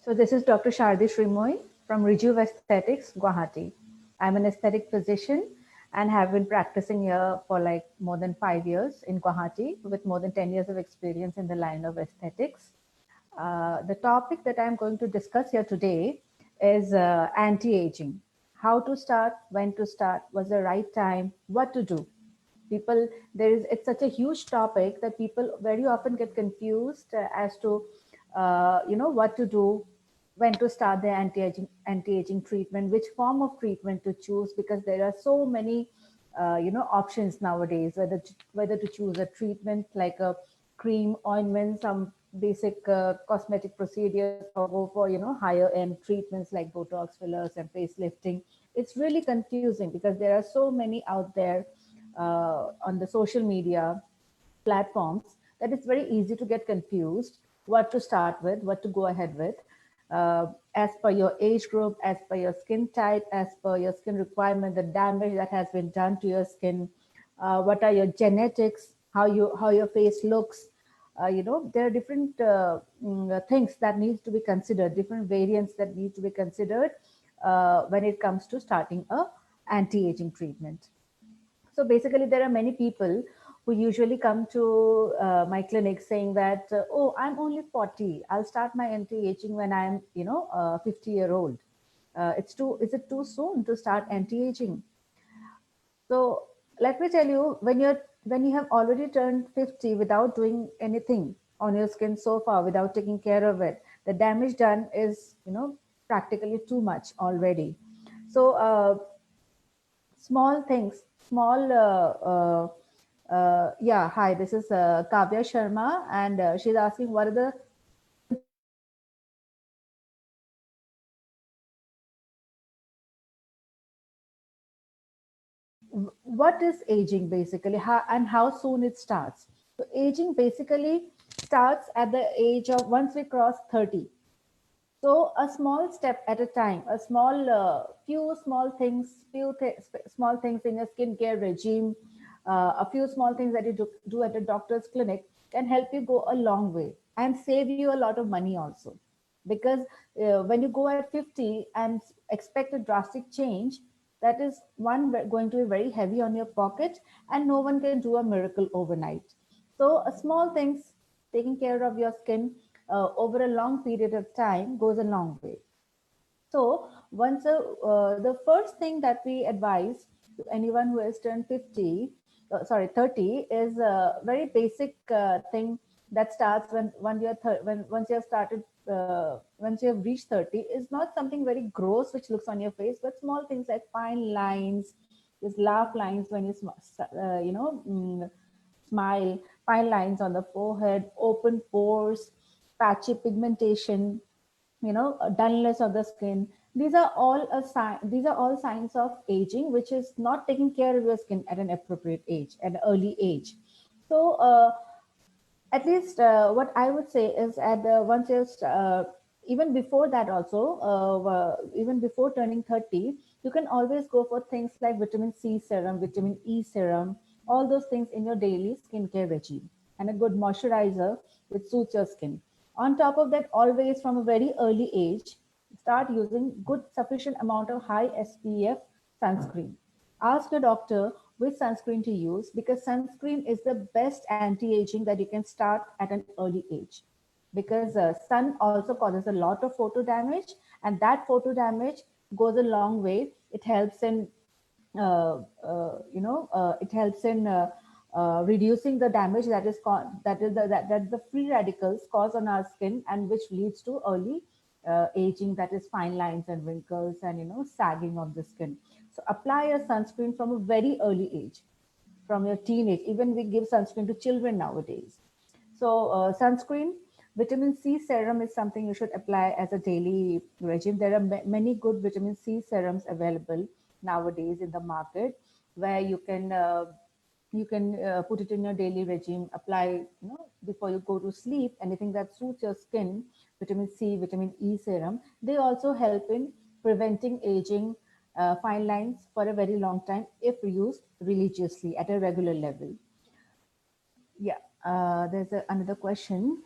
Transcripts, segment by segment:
So this is Dr. Shardi Shrimoy from Rejuve Aesthetics, Guwahati. I'm an aesthetic physician and have been practicing here for like more than 5 years in Guwahati with more than 10 years of experience in the line of aesthetics. The topic that I'm going to discuss here today is anti-aging. How to start, when to start, what's the right time, what to do. People, it's such a huge topic that people very often get confused as to, what to do, when to start the anti-aging treatment, which form of treatment to choose, because there are so many options nowadays, whether to choose a treatment like a cream, ointment, some basic cosmetic procedures, or go for higher end treatments like Botox, fillers, and facelifting. It's really confusing because there are so many out there on the social media platforms that it's very easy to get confused what to start with, what to go ahead with, as per your age group, as per your skin type, as per your skin requirement, the damage that has been done to your skin, what are your genetics, how your face looks. There are different things that needs to be considered, different variants that need to be considered when it comes to starting a anti-aging treatment. So basically, there are many people who usually come to my clinic saying that, oh, I'm only 40. I'll start my anti-aging when I'm, 50-year-old. Is it too soon to start anti-aging? So let me tell you, when you have already turned 50 without doing anything on your skin so far, without taking care of it, the damage done is, practically too much already. So small things, small. Yeah, hi, this is Kavya Sharma, and she's asking what are the what is aging basically, and how soon it starts. So aging basically starts at the age of once we cross 30. So a small step at a time, a small few small things, small things in your skincare regime, a few small things that you do at a doctor's clinic can help you go a long way and save you a lot of money also. Because when you go at 50 and expect a drastic change, that is one going to be very heavy on your pocket, and no one can do a miracle overnight. So small things, taking care of your skin over a long period of time goes a long way. So the first thing that we advise to anyone who has turned 50, 30, is a very basic thing that starts when when once you have started, once you have reached 30, is not something very gross which looks on your face, but small things like fine lines, these laugh lines when you smile, fine lines on the forehead, open pores, patchy pigmentation, dullness of the skin. These are all a sign. These are all signs of aging, which is not taking care of your skin at an appropriate age, at an early age. So, at least what I would say is at the once you're even before that also, even before turning 30, you can always go for things like vitamin C serum, vitamin E serum, all those things in your daily skincare regime, and a good moisturizer which suits your skin. On top of that, always from a very early age, start using good sufficient amount of high SPF sunscreen. Ask your doctor which sunscreen to use, because sunscreen is the best anti-aging that you can start at an early age, because sun also causes a lot of photo damage, and that photo damage goes a long way. It helps in it helps in reducing the damage that is that the free radicals cause on our skin, and which leads to early aging, that is fine lines and wrinkles and sagging of the skin. So apply a sunscreen from a very early age, from your teenage. Even we give sunscreen to children nowadays. So sunscreen, vitamin C serum is something you should apply as a daily regime. There are many good vitamin C serums available nowadays in the market, where you can put it in your daily regime, apply before you go to sleep, anything that suits your skin. Vitamin C, vitamin E serum, they also help in preventing aging, fine lines for a very long time if used religiously at a regular level. Yeah, there's another question.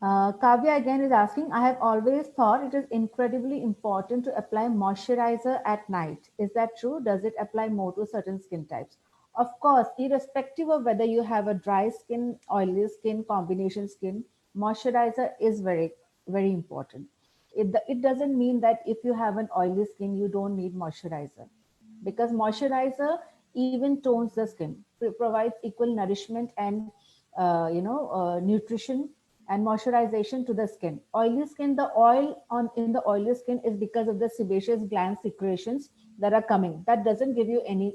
Kavya again is asking, I have always thought it is incredibly important to apply moisturizer at night. Is that true? Does it apply more to certain skin types? Of course, irrespective of whether you have a dry skin, oily skin, combination skin, moisturizer is very, very important. It doesn't mean that if you have an oily skin, you don't need moisturizer, because moisturizer even tones the skin, provides equal nourishment and nutrition and moisturization to the skin. Oily skin, the oil on in the oily skin is because of the sebaceous gland secretions that are coming. That doesn't do you any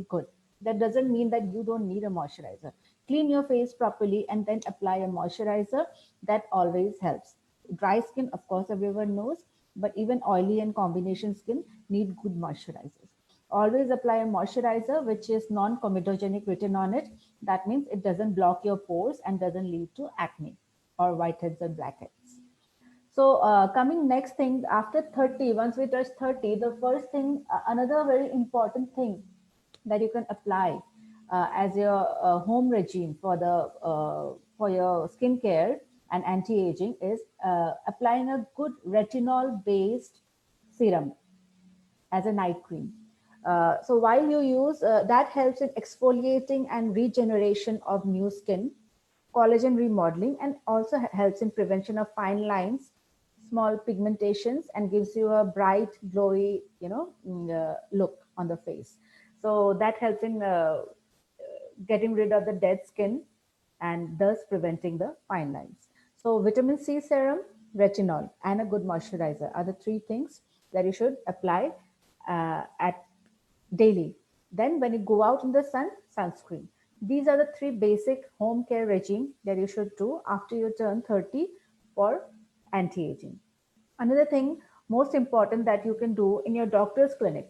good. That doesn't mean that you don't need a moisturizer. Clean your face properly and then apply a moisturizer. That always helps. Dry skin, of course, everyone knows, but even oily and combination skin need good moisturizers. Always apply a moisturizer which is non-comedogenic written on it. That means it doesn't block your pores and doesn't lead to acne or whiteheads and blackheads. So coming next thing after 30, once we touch 30, the first thing, another very important thing that you can apply as your home regime for your skincare and anti-aging is applying a good retinol based serum as a night cream. So while you use that helps in exfoliating and regeneration of new skin, collagen remodeling, and also helps in prevention of fine lines, small pigmentations, and gives you a bright, glowy, look on the face. So that helps in getting rid of the dead skin and thus preventing the fine lines. So vitamin C serum, retinol, and a good moisturizer are the three things that you should apply at daily. Then when you go out in the sun, sunscreen. These are the three basic home care regime that you should do after you turn 30 for anti-aging. Another thing most important that you can do in your doctor's clinic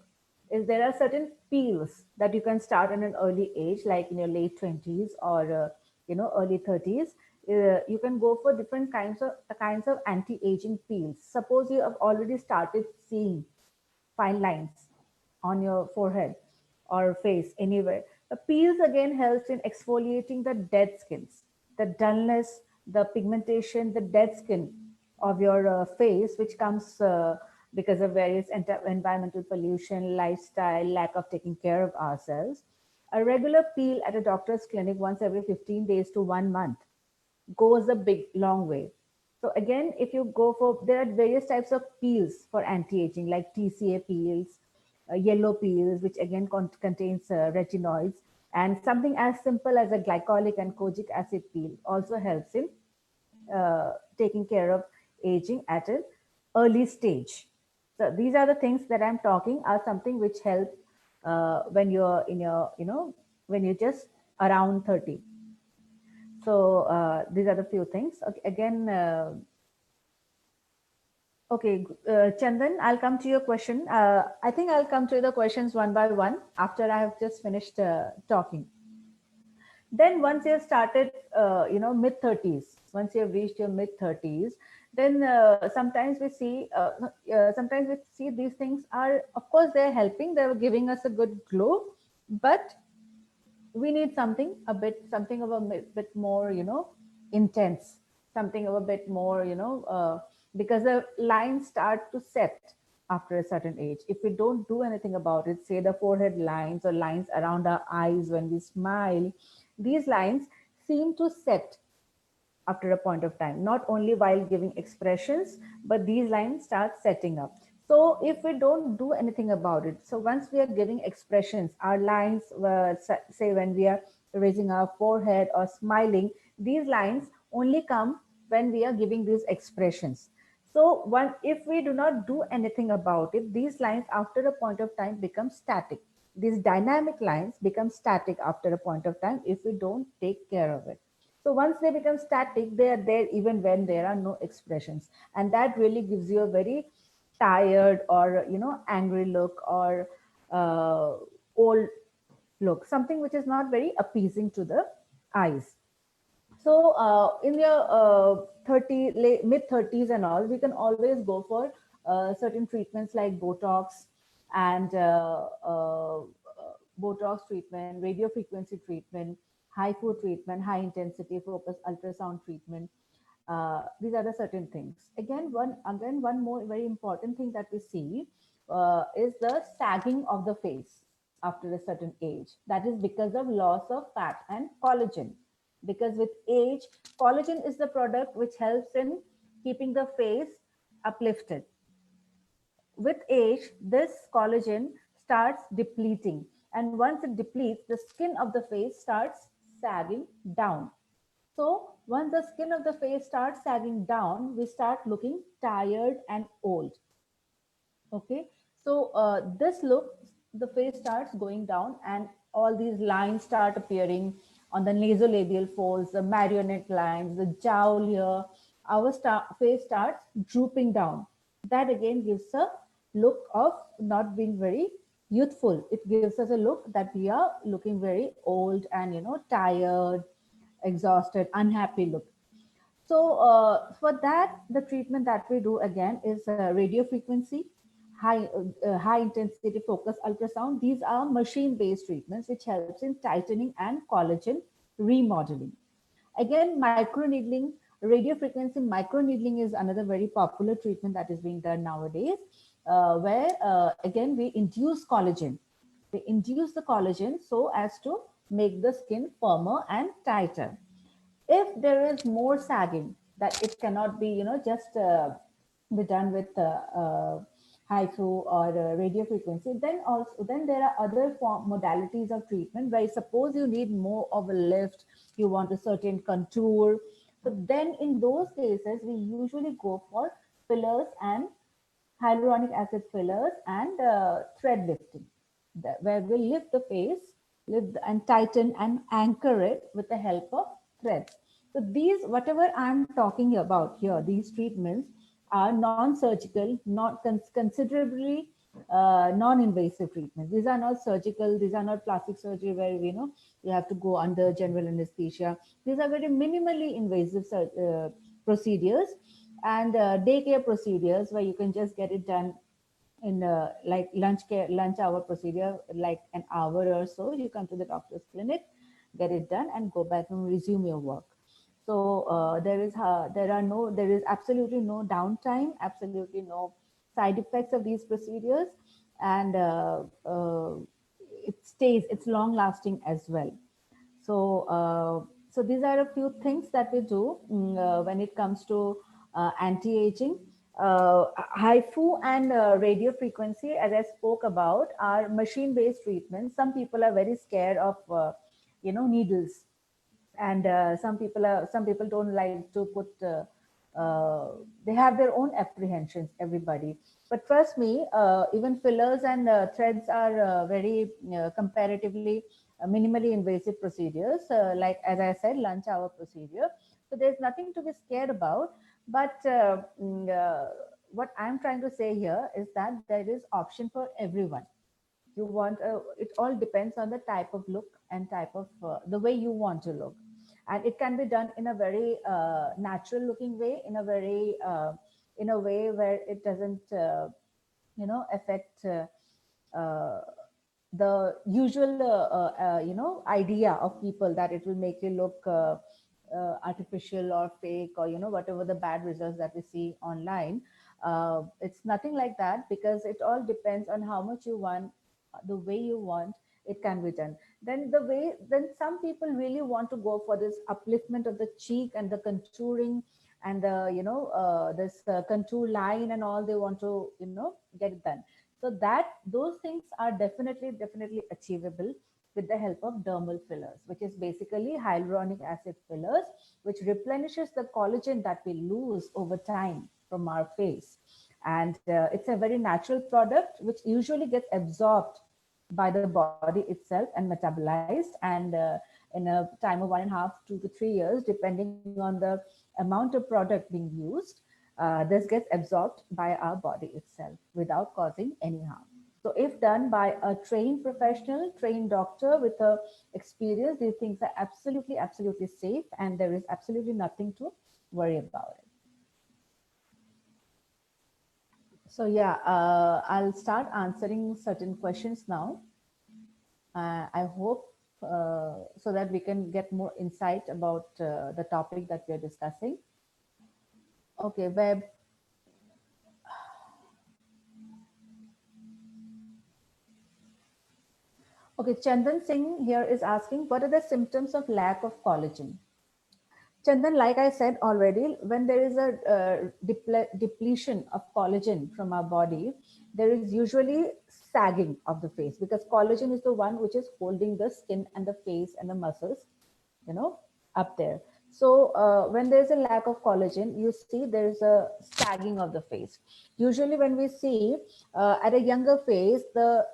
is there are certain peels that you can start at an early age, like in your late 20s or early 30s. You can go for different kinds of anti-aging peels. Suppose you have already started seeing fine lines on your forehead or face anywhere. The peels again helps in exfoliating the dead skins, the dullness, the pigmentation, the dead skin of your face, which comes because of various environmental pollution, lifestyle, lack of taking care of ourselves. A regular peel at a doctor's clinic once every 15 days to 1 month goes a big long way. So again, if you go for, there are various types of peels for anti-aging, like TCA peels, yellow peels, which again contains retinoids, and something as simple as a glycolic and kojic acid peel also helps in taking care of aging at an early stage. So these are the things that I'm talking are something which help when you're in your, when you're just around 30. So these are the few things. Okay, again, okay, Chandan, I'll come to your question. I think I'll come to the questions one by one after I have just finished talking. Then once you've started, mid 30s, once you've reached your mid 30s, then sometimes we see these things are, of course, they're helping, they're giving us a good glow, but we need something of a bit more, intense, something of a bit more, because the lines start to set after a certain age. If we don't do anything about it, say the forehead lines or lines around our eyes when we smile, these lines seem to set after a point of time, not only while giving expressions, but these lines start setting up. So if we don't do anything about it, so once we are giving expressions, our lines, say when we are raising our forehead or smiling, these lines only come when we are giving these expressions. So if we do not do anything about it, these lines after a point of time become static. These dynamic lines become static after a point of time if we don't take care of it. So once they become static, they are there even when there are no expressions. And that really gives you a very tired or, angry look or old look, something which is not very appeasing to the eyes. So in your mid 30s and all, we can always go for certain treatments like Botox and Botox treatment, radio frequency treatment, HIFU treatment, high intensity focus ultrasound treatment. These are the certain things. One more very important thing that we see is the sagging of the face after a certain age. That is because of loss of fat and collagen. Because with age, collagen is the product which helps in keeping the face uplifted. With age, this collagen starts depleting. And once it depletes, the skin of the face starts sagging down. So once the skin of the face starts sagging down, we start looking tired and old. Okay. So this look, the face starts going down and all these lines start appearing on the nasolabial folds, the marionette lines, the jowl here. Our face starts drooping down. That again gives a look of not being very youthful. It gives us a look that we are looking very old and, tired, exhausted, unhappy look. So for that, the treatment that we do again is radio frequency, high intensity focus ultrasound. These are machine-based treatments which helps in tightening and collagen remodeling. Again, microneedling, radio frequency microneedling is another very popular treatment that is being done nowadays, where again we induce collagen. We induce the collagen so as to make the skin firmer and tighter. If there is more sagging, that it cannot be, just be done with HIFU or radio frequency, then there are other modalities of treatment where suppose you need more of a lift, you want a certain contour. So then in those cases, we usually go for fillers and hyaluronic acid fillers and thread lifting, where we lift the face, lift and tighten and anchor it with the help of threads. So these, whatever I'm talking about here, these treatments are non-surgical, not considerably non-invasive treatments. These are not surgical. These are not plastic surgery where you have to go under general anesthesia. These are very minimally invasive procedures and daycare procedures where you can just get it done in like lunch hour procedure, like an hour or so. You come to the doctor's clinic, get it done, and go back and resume your work. So there is absolutely no downtime, absolutely no side effects of these procedures, and it's long lasting as well. So, so these are a few things that we do when it comes to anti-aging. HIFU and radio frequency, as I spoke about, are machine-based treatments. Some people are very scared of, needles, and some people don't like to put. They have their own apprehensions. Everybody, but trust me, even fillers and threads are very comparatively minimally invasive procedures, like as I said, lunch hour procedure. So there's nothing to be scared about. But what I'm trying to say here is that there is option for everyone. You want it all depends on the type of look and type of the way you want to look, and it can be done in a very natural looking way, in a way where it doesn't affect uh, the usual idea of people that it will make you look artificial or fake, or whatever the bad results that we see online. It's nothing like that, because it all depends on how much you want, the way you want it can be done. Then some people really want to go for this upliftment of the cheek and the contouring and the this contour line and all. They want to get it done. So that those things are definitely achievable with the help of dermal fillers, which is basically hyaluronic acid fillers, which replenishes the collagen that we lose over time from our face. And it's a very natural product which usually gets absorbed by the body itself and metabolized, and in a time of 1.5 to 2 to 3 years, depending on the amount of product being used, this gets absorbed by our body itself without causing any harm. So if done by a trained professional, trained doctor with a experience, these things are absolutely safe, and there is absolutely nothing to worry about it. So yeah, I'll start answering certain questions now. I hope so that we can get more insight about the topic that we are discussing. Okay, web. Okay, Chandan Singh here is asking, what are the symptoms of lack of collagen? Chandan, like I said already, when there is a depletion of collagen from our body, there is usually sagging of the face, because collagen is the one which is holding the skin and the face and the muscles, you know, up there. So when there's a lack of collagen, you see there's a sagging of the face. Usually when we see at a younger face, there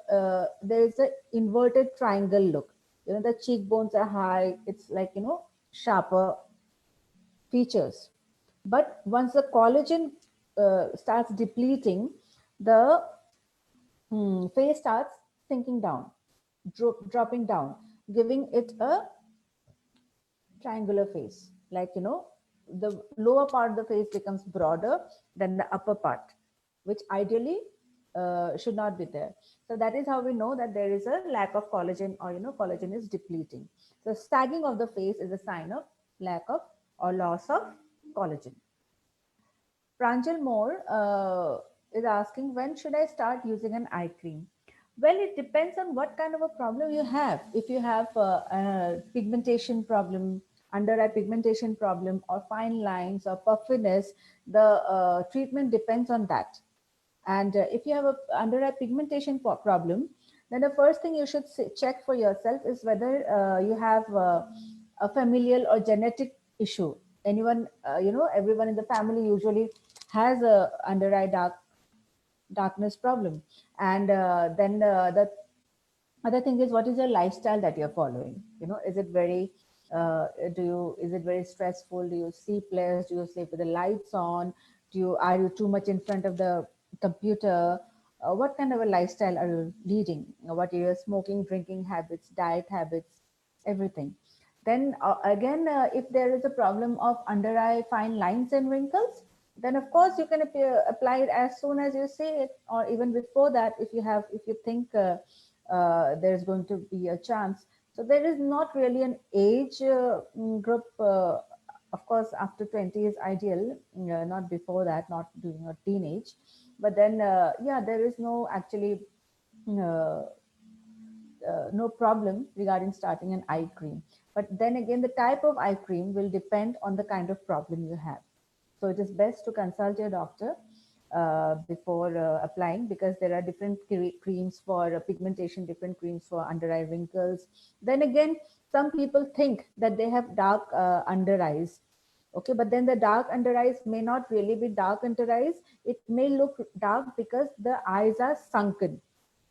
is a inverted triangle look. You know, the cheekbones are high. It's like, you know, sharper features. But once the collagen starts depleting, the face starts sinking down, dropping down, giving it a triangular face. Like, you know, the lower part of the face becomes broader than the upper part, which ideally should not be there. So that is how we know that there is a lack of collagen, or, you know, collagen is depleting. So sagging of the face is a sign of lack of or loss of collagen. Pranjal Moore is asking, when should I start using an eye cream? Well, it depends on what kind of a problem you have. If you have a pigmentation problem, under eye pigmentation problem, or fine lines or puffiness, the treatment depends on that. And if you have a under eye pigmentation problem, then the first thing you should check for yourself is whether you have a familial or genetic issue. Anyone, you know, everyone in the family usually has a under eye darkness problem. And then the other thing is, what is your lifestyle that you're following? You know, is it very is it very stressful? Do you sleep less? Do you sleep with the lights on? Are you too much in front of the computer? What kind of a lifestyle are you leading? What are your smoking, drinking habits, diet habits, everything? Then again, if there is a problem of under eye fine lines and wrinkles, then of course you can apply it as soon as you see it, or even before that, if you think there's going to be a chance. So there is not really an age group. Of course, after 20 is ideal, not before that, not during your teenage. But then, yeah, there is no actually uh, no problem regarding starting an eye cream. But then again, the type of eye cream will depend on the kind of problem you have. So it is best to consult your doctor before applying, because there are different creams for pigmentation, different creams for under eye wrinkles. Then again, some people think that they have dark under eyes. Okay, but then the dark under eyes may not really be dark under eyes. It may look dark because the eyes are sunken.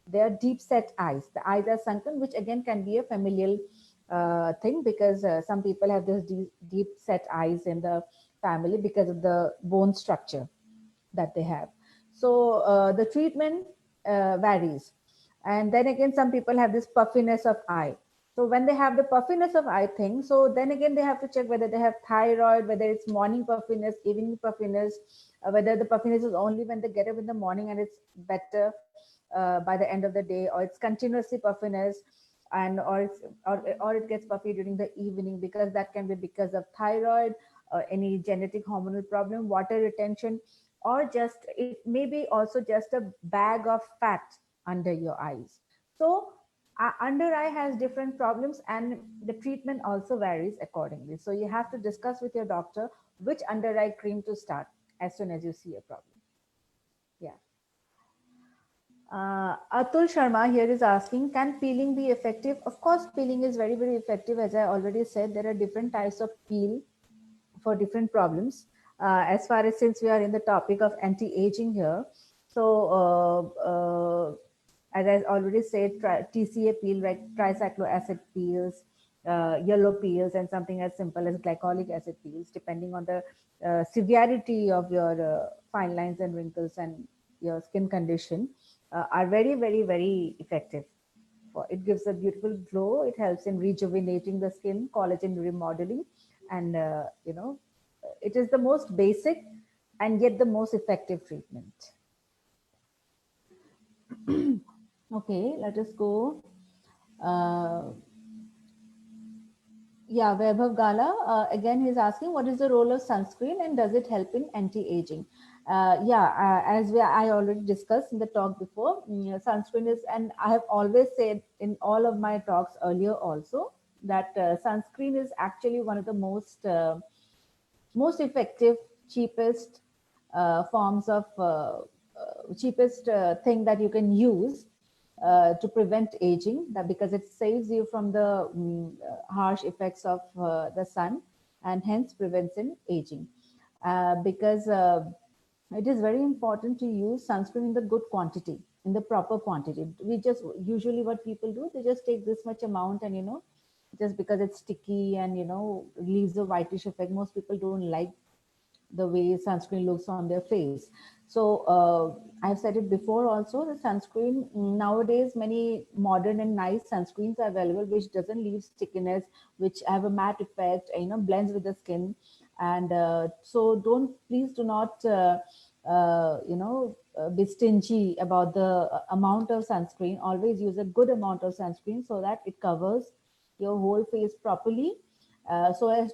They are deep set eyes. The eyes are sunken, which again can be a familial thing, because some people have this deep set eyes in the family because of the bone structure that they have. So the treatment varies. And then again, some people have this puffiness of eye. So when they have the puffiness of eye thing, so then again they have to check whether they have thyroid, whether it's morning puffiness, evening puffiness, whether the puffiness is only when they get up in the morning and it's better by the end of the day, or it's continuously puffiness, and or it gets puffy during the evening, because that can be because of thyroid, any genetic hormonal problem, water retention, or just it may be also just a bag of fat under your eyes. So under eye has different problems, and the treatment also varies accordingly. So you have to discuss with your doctor which under eye cream to start as soon as you see a problem. Yeah. Atul Sharma here is asking, can peeling be effective? Of course, peeling is very, very effective. As I already said, there are different types of peel for different problems. As far as, since we are in the topic of anti-aging here, so as I already said, TCA peel, like tricyclo acid peels, yellow peels, and something as simple as glycolic acid peels, depending on the severity of your fine lines and wrinkles and your skin condition, are very, very, very effective. It gives a beautiful glow. It helps in rejuvenating the skin, collagen remodeling, and it is the most basic and yet the most effective treatment. Okay, let us go. Uh, Yeah, Vaibhav Gala, again, he's asking what is the role of sunscreen and does it help in anti-aging? As I already discussed in the talk before, sunscreen is, and I have always said in all of my talks earlier also, that sunscreen is actually one of the most effective, cheapest forms of cheapest thing that you can use to prevent aging, that because it saves you from the harsh effects of the sun and hence prevents in aging. Because it is very important to use sunscreen in the good quantity, in the proper quantity. We just usually what people do, they just take this much amount and just because it's sticky and leaves a whitish effect. Most people don't like the way sunscreen looks on their face. So I've said it before also, the sunscreen nowadays, many modern and nice sunscreens are available which doesn't leave stickiness, which have a matte effect, blends with the skin. And so don't, please do not be stingy about the amount of sunscreen. Always use a good amount of sunscreen so that it covers your whole face properly, so as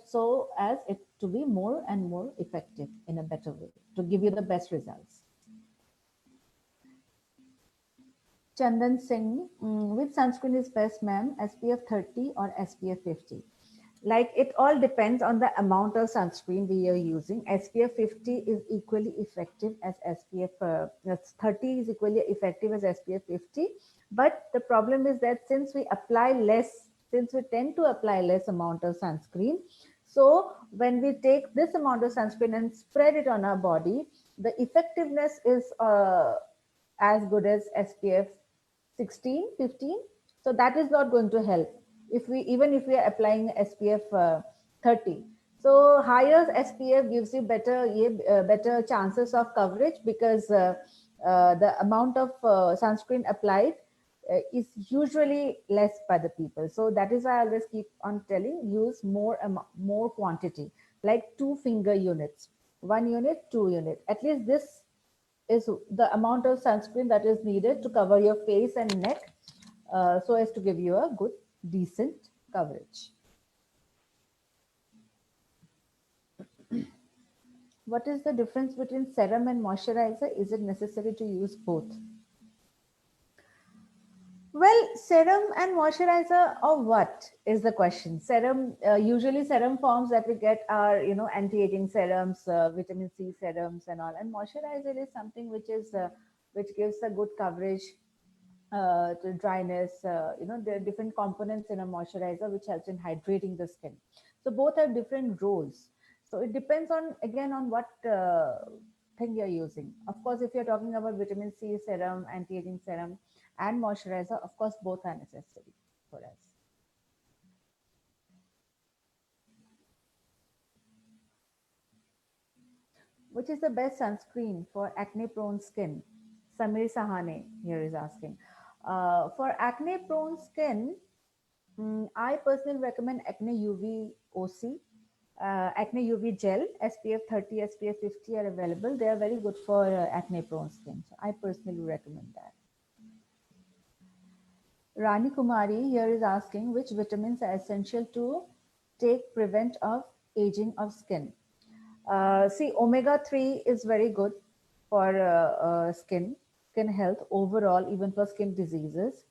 it to be more and more effective in a better way to give you the best results. Chandan Singh, which sunscreen is best, ma'am? SPF 30 or SPF 50? Like, it all depends on the amount of sunscreen we are using. SPF 50 is equally effective as SPF 30 is equally effective as SPF 50. But the problem is that since we tend to apply less amount of sunscreen, so when we take this amount of sunscreen and spread it on our body, the effectiveness is as good as SPF 16, 15. So that is not going to help even if we are applying SPF 30. So higher SPF gives you better chances of coverage, because the amount of sunscreen applied is usually less by the people. So that is why I always keep on telling, use more quantity, like 2 finger units, 1 unit, 2 unit. At least this is the amount of sunscreen that is needed to cover your face and neck, so as to give you a good, decent coverage. What is the difference between serum and moisturizer? Is it necessary to use both? Well, serum and moisturizer, or what is the question? Serum, usually serum forms that we get are, anti-aging serums, vitamin C serums and all. And moisturizer is something which gives a good coverage to dryness. There are different components in a moisturizer which helps in hydrating the skin. So both have different roles. So it depends on, again, on what thing you're using. Of course, if you're talking about vitamin C serum, anti-aging serum, and moisturizer, of course, both are necessary for us. Which is the best sunscreen for acne-prone skin? Samir Sahane here is asking. For acne-prone skin, I personally recommend Acne UV OC, Acne UV Gel, SPF 30, SPF 50 are available. They are very good for acne prone skin. So I personally recommend that. Rani Kumari here is asking which vitamins are essential to take prevent of aging of skin. See, omega-3 is very good for skin health overall, even for skin diseases.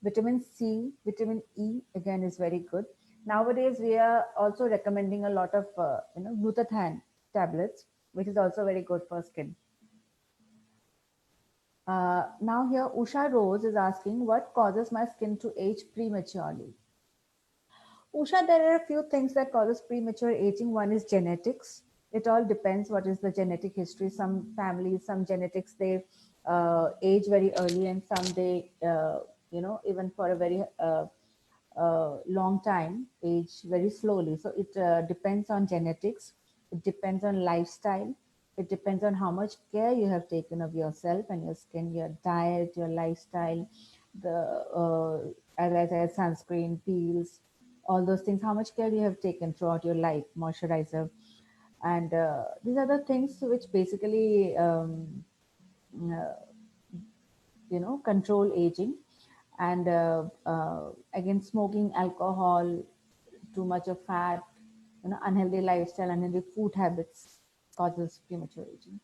Vitamin C, vitamin E, again, is very good. Nowadays, we are also recommending a lot of, glutathione tablets, which is also very good for skin. Now here, Usha Rose is asking, what causes my skin to age prematurely? Usha, there are a few things that causes premature aging. One is genetics. It all depends what is the genetic history. Some families, some genetics, they age very early, and some they, even for a very long time, age very slowly. So it depends on genetics. It depends on lifestyle. It depends on how much care you have taken of yourself and your skin, your diet, your lifestyle, as I said, sunscreen, peels, all those things, how much care you have taken throughout your life, moisturizer. And these are the things which basically, uh, control aging. And again, smoking, alcohol, too much of fat, unhealthy lifestyle, unhealthy food habits causes premature aging.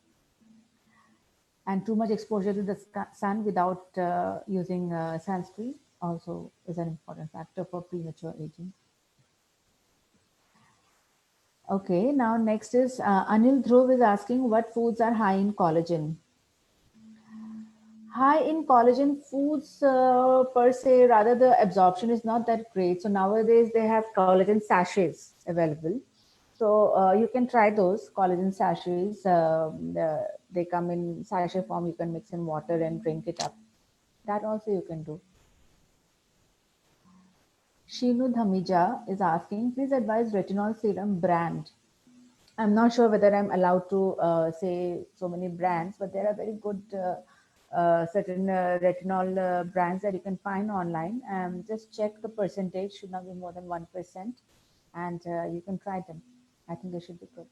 And too much exposure to the sun without using sunscreen also is an important factor for premature aging. Okay, now next is Anil Dhruv is asking what foods are high in collagen. High in collagen foods per se, rather the absorption is not that great. So nowadays they have collagen sachets available. So you can try those collagen sachets. They come in sachet form. You can mix in water and drink it up. That also you can do. Shinu Dhamija is asking, please advise retinol serum brand. I'm not sure whether I'm allowed to say so many brands, but there are very good certain retinol brands that you can find online. Just check the percentage, should not be more than 1%, and you can try them. I think they should be good.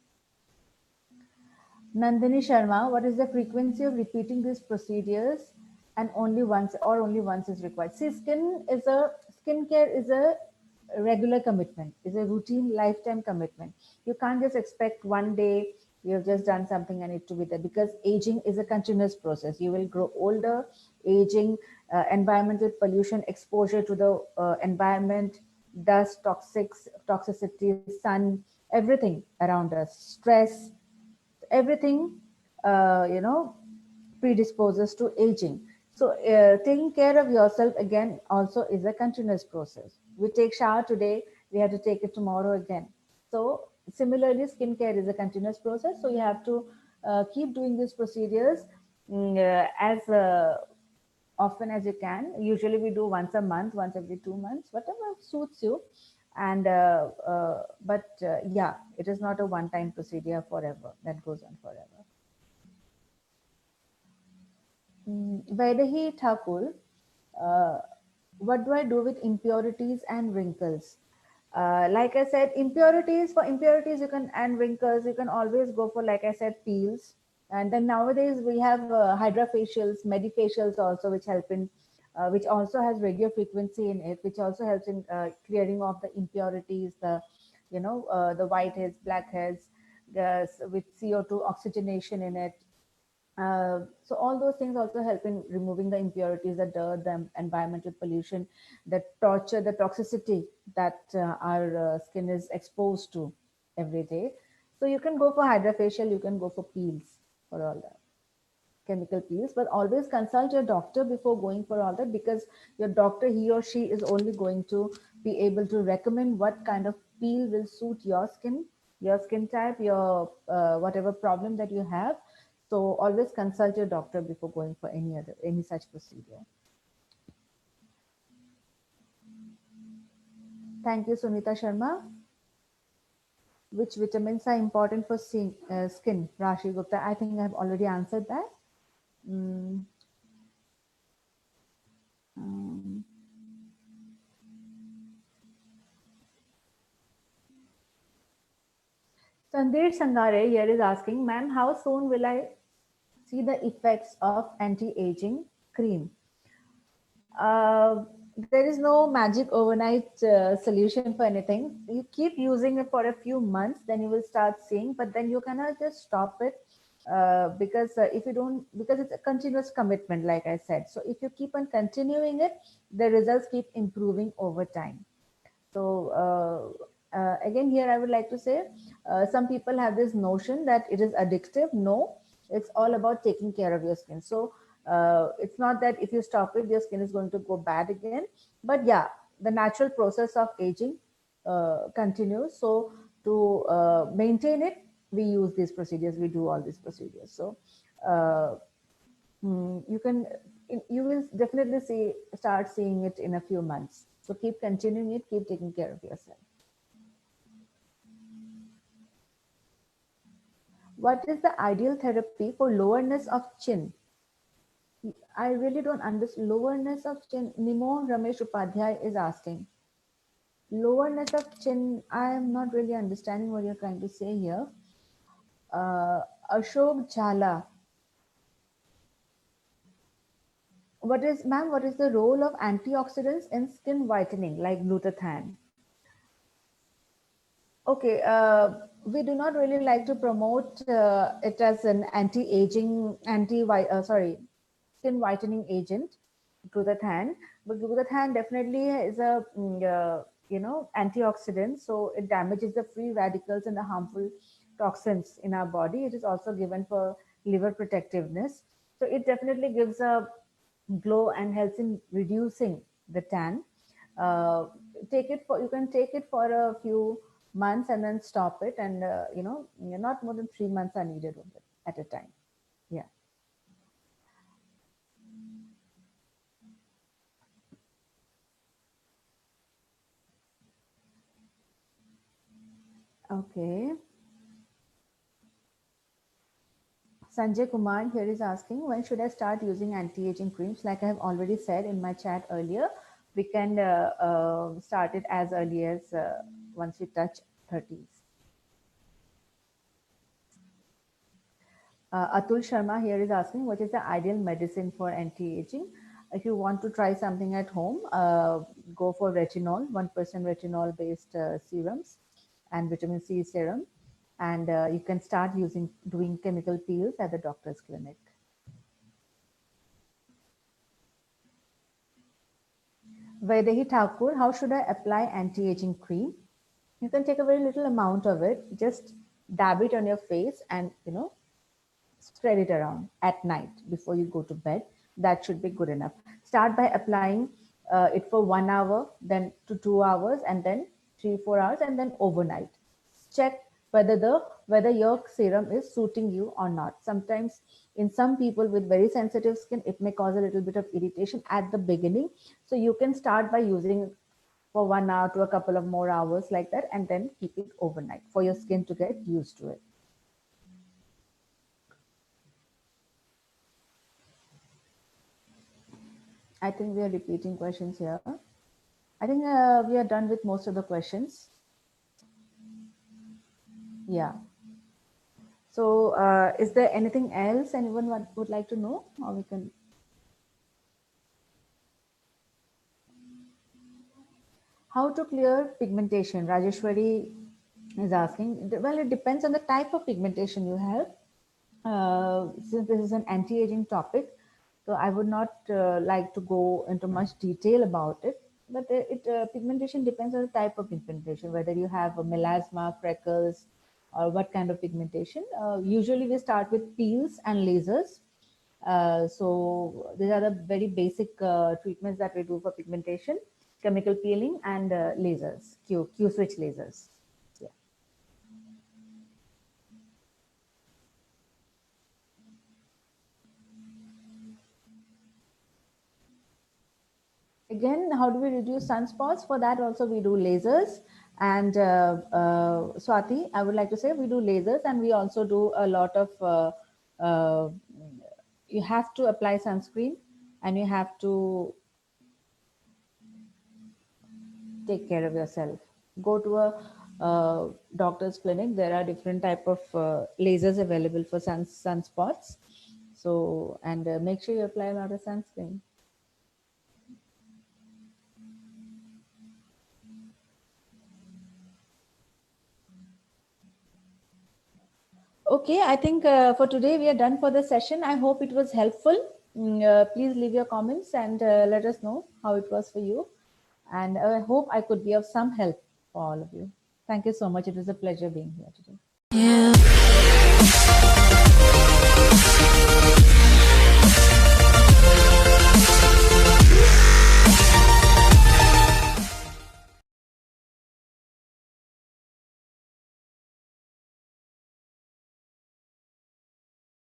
Nandini Sharma, what is the frequency of repeating these procedures and only once is required? See, skincare is a regular commitment, is a routine lifetime commitment. You can't just expect one day you have just done something and it to be there, because aging is a continuous process. You will grow older, aging, environmental pollution, exposure to the environment, dust, toxicity, sun, everything around us, stress, everything predisposes to aging. So taking care of yourself again also is a continuous process. We take shower today, we have to take it tomorrow again. So similarly, skincare is a continuous process, so you have to keep doing these procedures as often as you can. Usually we do once a month, once every 2 months, whatever suits you. And yeah, it is not a one-time procedure forever that goes on forever. Vaidehi Thakur, uh, what do I do with impurities and wrinkles? Like I said, impurities you can, and wrinkles, you can always go for, like I said, peels. And then nowadays we have hydrofacials, medifacials also, which help in, which also has radio frequency in it, which also helps in clearing off the impurities, the whiteheads, blackheads, with CO2 oxygenation in it. So all those things also help in removing the impurities, the dirt, the environmental pollution, the torture, the toxicity that our skin is exposed to every day. So you can go for hydrofacial, you can go for peels for all that, chemical peels, but always consult your doctor before going for all that, because your doctor, he or she, is only going to be able to recommend what kind of peel will suit your skin type, your whatever problem that you have. So always consult your doctor before going for any such procedure. Thank you, Sunita Sharma. Which vitamins are important for skin? Rashi Gupta. I think I've already answered that. Mm, um, Sandeep Sangare here is asking, ma'am, how soon will I see the effects of anti-aging cream? There is no magic overnight solution for anything. You keep using it for a few months, then you will start seeing, but then you cannot just stop it, because if you don't, because it's a continuous commitment, like I said. So if you keep on continuing it, the results keep improving over time. So again, here I would like to say, some people have this notion that it is addictive. No, it's all about taking care of your skin. So it's not that if you stop it, your skin is going to go bad again. But yeah, the natural process of aging continues. So to maintain it, we use these procedures. We do all these procedures. So uh, you can, you will definitely start seeing it in a few months. So keep continuing it, keep taking care of yourself. What is the ideal therapy for lowerness of chin? I really don't understand. Lowerness of chin. Nimo Ramesh Upadhyay is asking. Lowerness of chin. I am not really understanding what you're trying to say here. uh, Ashok Jhala. What is the role of antioxidants in skin whitening, like glutathione? Okay, we do not really like to promote it as an anti-aging, sorry, skin whitening agent, glutathione. But glutathione definitely is a antioxidant, so it damages the free radicals and the harmful toxins in our body. It is also given for liver protectiveness, so it definitely gives a glow and helps in reducing the tan. Uh, take it for You can take it for a few months and then stop it, and not more than 3 months are needed of it at a time. Yeah. Okay. Sanjay Kumar here is asking, when should I start using anti-aging creams? Like I have already said in my chat earlier, we can start it as early as once we touch 30s. Atul Sharma here is asking, what is the ideal medicine for anti-aging? If you want to try something at home, go for retinol, 1% retinol based serums and vitamin C serum. And you can start doing chemical peels at the doctor's clinic. Vaidehi Thakur, how should I apply anti-aging cream? You can take a very little amount of it, just dab it on your face and, spread it around at night before you go to bed. That should be good enough. Start by applying it for 1 hour, then to 2 hours, and then 3, 4 hours, and then overnight. Check whether your serum is suiting you or not. Sometimes, in some people with very sensitive skin, it may cause a little bit of irritation at the beginning. So you can start by using for 1 hour to a couple of more hours like that, and then keep it overnight for your skin to get used to it. I think we are repeating questions here. I think we are done with most of the questions. Yeah. So, is there anything else anyone would like to know, or we can? How to clear pigmentation? Rajeshwari is asking. Well, it depends on the type of pigmentation you have. Since this is an anti-aging topic, so I would not like to go into much detail about it. But pigmentation depends on the type of pigmentation, whether you have a melasma, freckles, or what kind of pigmentation. Usually, we start with peels and lasers. So these are the very basic treatments that we do for pigmentation: chemical peeling and lasers, Q switch lasers. Yeah. Again, how do we reduce sunspots? For that also we do lasers. And Swati, I would like to say we do lasers, and we also do a lot of, uh, you have to apply sunscreen, and you have to take care of yourself. Go to a doctor's clinic. There are different type of lasers available for sunspots. So, and make sure you apply a lot of sunscreen. Okay, I think for today we are done for the session. I hope it was helpful. Please leave your comments and let us know how it was for you. And I hope I could be of some help for all of you. Thank you so much. It was a pleasure being here today.